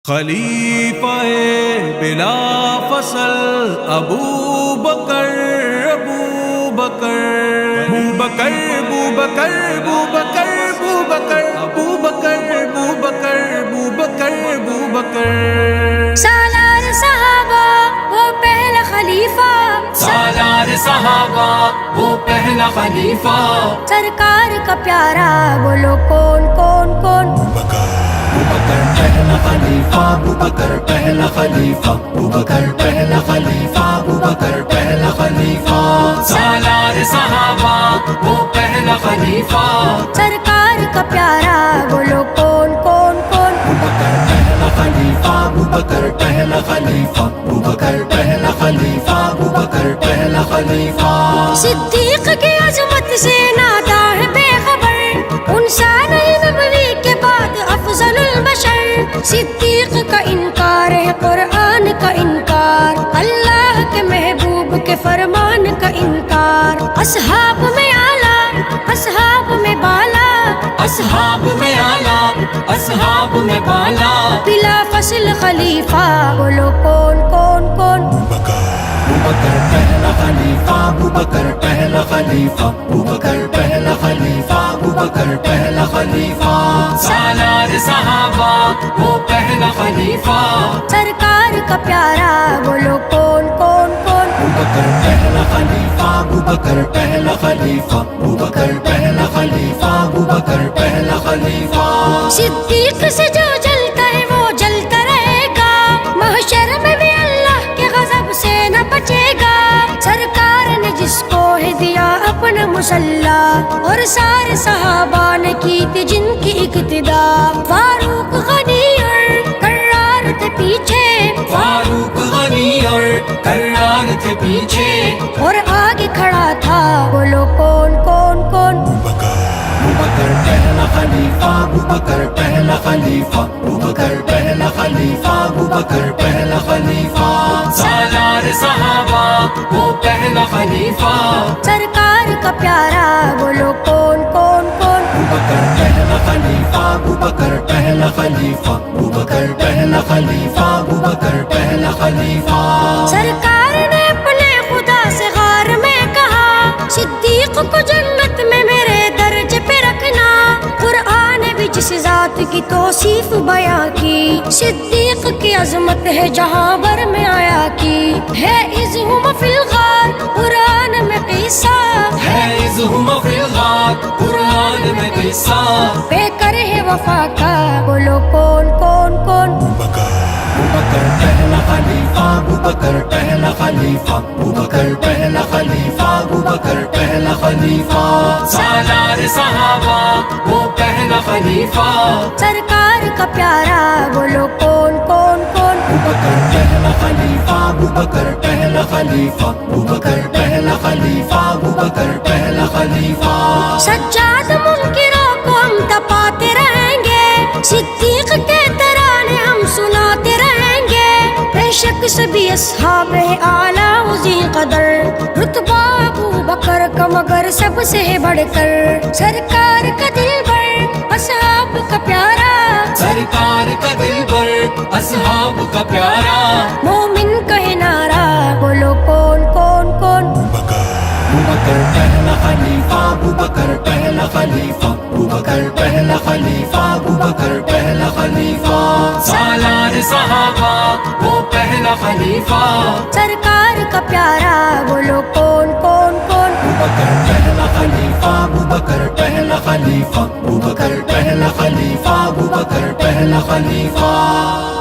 خلیفہ بلا فصل ابو بکر ابو بکر ابو بکر ابو بکر ابو بکر ابو بکر ابو بکر ابو بکر ابو بکر ابو بکر سالار صحابہ وہ پہلا خلیفہ، سالار صحابہ وہ پہلا خلیفہ، سرکار کا پیارا بولو کون کون کون؟ ابو بکر پہلا خلیفہ، ابو بکر پہلا خلیفہ، ابو بکر پہلا خلیفہ، ابو بکر پہلا خلیفہ، سالار صحابہ وہ پہلا خلیفہ، سرکار کا پیارا بولو کون کون کون؟ ابو بکر پہلا خلیفہ، ابو بکر پہلا خلیفہ، ابو بکر پہلا خلیفہ، ابو بکر پہلا خلیفہ، صدیق کی عظمت سے نادا ہے بے خبر، انسان نبوی کے بعد افضل البشر، صدیق کا انکار ہے قرآن کا انکار، اللہ کے محبوب کے فرمان کا انکار، اصحاب میں اعلیٰ اصحاب میں بالا، اصحاب میں اعلیٰ اصحاب میں بالا، بلا فصل خلیفہ بولو کون کون کون؟ ابو بکر پہلا خلیفہ، ابو بکر پہلا خلیفہ، ابو بکر پہلا خلیفہ، ابو بکر پہلا خلیفہ، سالار صحابہ وہ پہلا خلیفہ، سرکار کا پیارا بولو کون کون کون؟ ابو بکر پہلا خلیفہ، ابو بکر پہلا خلیفہ، ابو بکر پہلا خلیفہ، ابو بکر پہلا خلیفہ، صدیق سے جو جلتا ہے وہ جلتا رہے گا، محشر میں بھی اللہ کے غضب سے نہ بچے گا، سرکار نے جس کو ہے دیا اپنا مسلح، اور سارے صحابہ نے کی تھی جن کی اقتدا، فاروق غنی اور کرار تھے پیچھے، فاروق غنی اور کرار تھے پیچھے، اور آگے کھڑا تھا بولو کون کون کون؟ ابو بکر پہلا خلیفہ، ابو بکر پہلا خلیفہ، ابو بکر پہلا خلیفہ، ابو بکر پہلا خلیفہ، سالار صحابہ وہ پہلا خلیفہ، سرکار کا پیارا بولو کون کون کون؟ ابو بکر پہلا خلیفہ، ابو بکر پہلا خلیفہ، ابو بکر پہلا خلیفہ، ابو بکر پہلا خلیفہ، سرکار نے اپنے خدا سے غار میں کہا، صدیق کو جنت میں میرے درجے پہ رکھنا، قرآن بھی جس ذات کی توصیف بیاں کی، صدیق کی عظمت ہے جہاں بھر میں آیا کی، ہے اذہم فی الغار قرآن میں قصہ، ہے اذہم فی الغار قرآن میں قصہ، بے کر ہے وفا کا بولو کون کون کون؟ ابو بکر پہلا خلیفہ، ابو بکر پہلا خلیفہ، ابو بکر پہلا خلیفہ، ابو بکر پہلا خلیفہ، سالار صحابہ وہ پہلا خلیفہ، سرکار کا پیارا بولو کون کون کون؟ ابو بکر پہلا خلیفہ، ابو بکر پہلا خلیفہ، ابو بکر پہلا خلیفہ، ابو بکر پہلا خلیفہ، سجاد منکروں کو ہم تپاتے رہیں گے، صدیق کے ترانے ہم سناتے رہیں گے، بے شک سبھی اصحاب اعلیٰ ذی قدر، رتبہ ابو بکر کا مگر سب سے بڑھ کر، سرکار کا دل بر اصحاب کا پیارا، سرکار کا دل بر اصحاب کا پیارا، مومن کہے نعرہ بولو کون کون کون؟ ابو بکر پہلا خلیفہ، ابو بکر پہلا خلیفہ، ابو بکر پہلا خلیفہ، ابو بکر پہلا خلیفہ، سالار صحابہ وہ پہلا خلیفہ، سرکار کا پیارا بولو کون کون کون؟ ابو بکر پہلا خلیفہ، ابو بکر پہلا خلیفہ، ابو بکر پہلا خلیفہ، ابو بکر پہلا خلیفہ۔